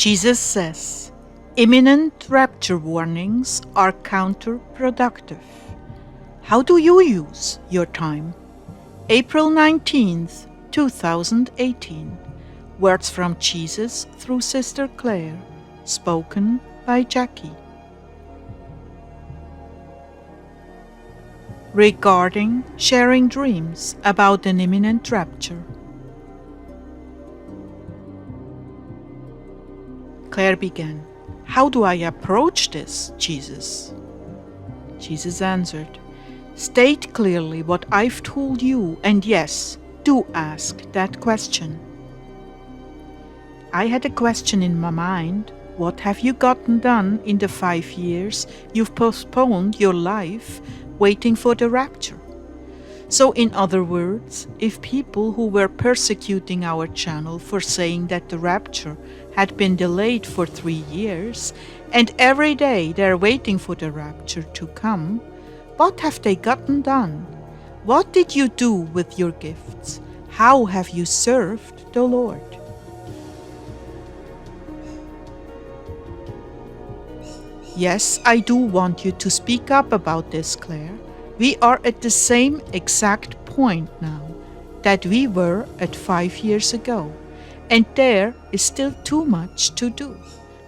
Jesus says, imminent rapture warnings are counterproductive. How do you use your time? April 19th, 2018. Words from Jesus through Sister Clare, spoken by Jackie. Regarding sharing dreams about an imminent rapture. Clare began, "How do I approach this, Jesus?" Jesus answered, "State clearly what I've told you, and yes, do ask that question." I had a question in my mind. What have you gotten done in the 5 years you've postponed your life waiting for the rapture? So in other words, if people who were persecuting our channel for saying that the rapture had been delayed for 3 years, and every day they're waiting for the rapture to come, what have they gotten done? What did you do with your gifts? How have you served the Lord? Yes, I do want you to speak up about this, Clare. We are at the same exact point now that we were at 5 years ago, and there is still too much to do.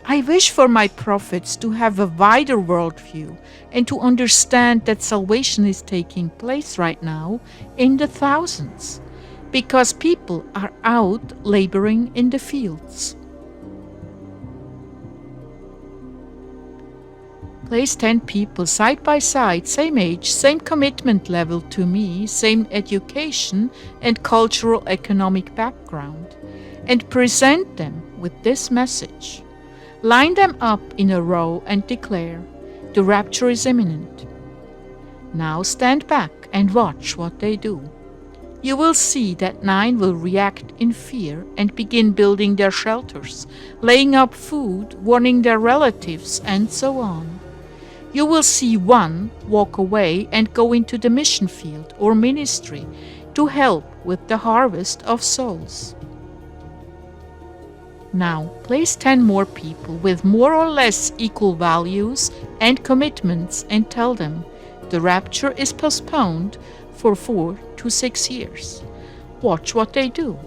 I wish for my prophets to have a wider worldview and to understand that salvation is taking place right now in the thousands, because people are out laboring in the fields. Place 10 people side by side, same age, same commitment level to me, same education and cultural economic background, and present them with this message. Line them up in a row and declare, the rapture is imminent. Now stand back and watch what they do. You will see that 9 will react in fear and begin building their shelters, laying up food, warning their relatives, and so on. You will see 1 walk away and go into the mission field or ministry to help with the harvest of souls. Now, place 10 more people with more or less equal values and commitments and tell them the rapture is postponed for 4 to 6 years. Watch what they do.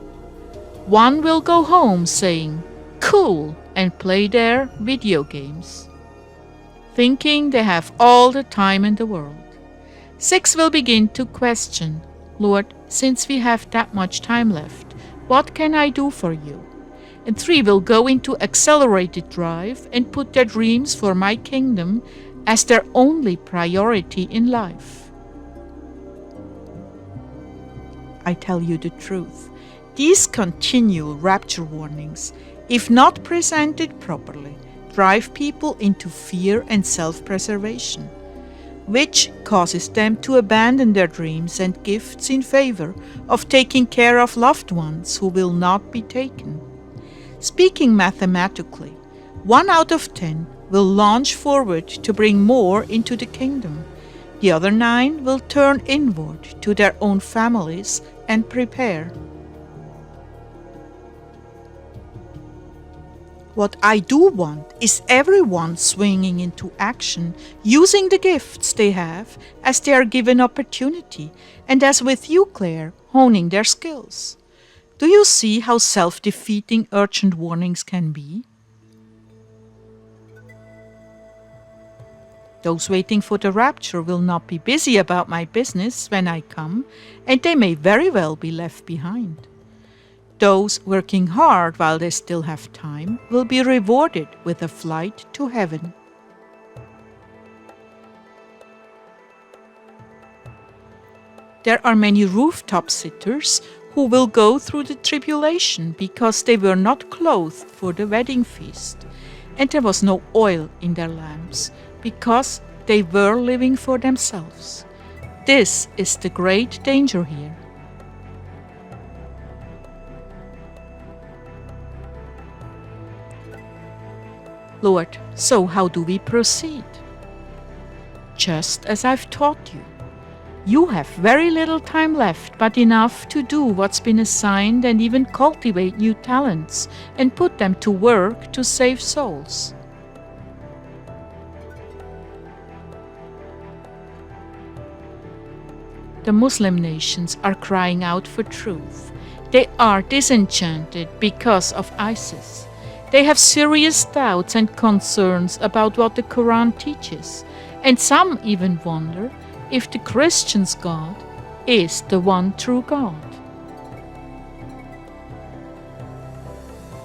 1 will go home saying, "Cool," and play their video games, thinking they have all the time in the world. 6 will begin to question, "Lord, since we have that much time left, what can I do for you?" And 3 will go into accelerated drive and put their dreams for my kingdom as their only priority in life. I tell you the truth, these continual rapture warnings, if not presented properly, drive people into fear and self-preservation, which causes them to abandon their dreams and gifts in favor of taking care of loved ones who will not be taken. Speaking mathematically, 1 out of 10 will launch forward to bring more into the kingdom. The other 9 will turn inward to their own families and prepare. What I do want is everyone swinging into action, using the gifts they have as they are given opportunity, and as with you, Clare, honing their skills. Do you see how self-defeating urgent warnings can be? Those waiting for the rapture will not be busy about my business when I come, and they may very well be left behind. Those working hard while they still have time will be rewarded with a flight to heaven. There are many rooftop sitters who will go through the tribulation because they were not clothed for the wedding feast, and there was no oil in their lamps because they were living for themselves. This is the great danger here. Lord, so how do we proceed? Just as I've taught you. You have very little time left, but enough to do what's been assigned and even cultivate new talents and put them to work to save souls. The Muslim nations are crying out for truth. They are disenchanted because of ISIS. They have serious doubts and concerns about what the Quran teaches, and some even wonder if the Christians' God is the one true God.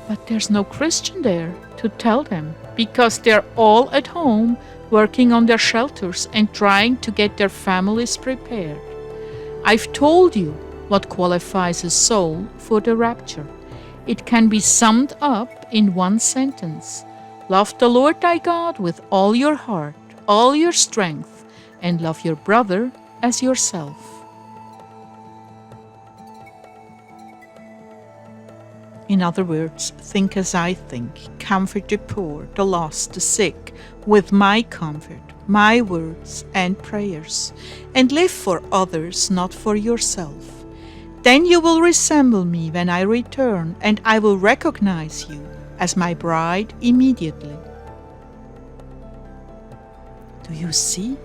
But there's no Christian there to tell them, because they're all at home working on their shelters and trying to get their families prepared. I've told you what qualifies a soul for the rapture. It can be summed up in one sentence: love the Lord thy God with all your heart, all your strength, and love your brother as yourself. In other words, think as I think, comfort the poor, the lost, the sick, with my comfort, my words and prayers, and live for others, not for yourself. Then you will resemble me when I return, and I will recognize you as my bride immediately. Do you see?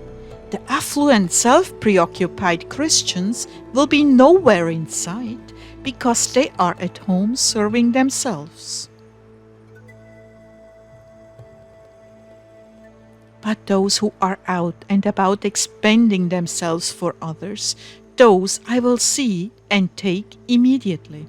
The affluent, self-preoccupied Christians will be nowhere in sight because they are at home serving themselves. But those who are out and about expending themselves for others, those I will see and take immediately.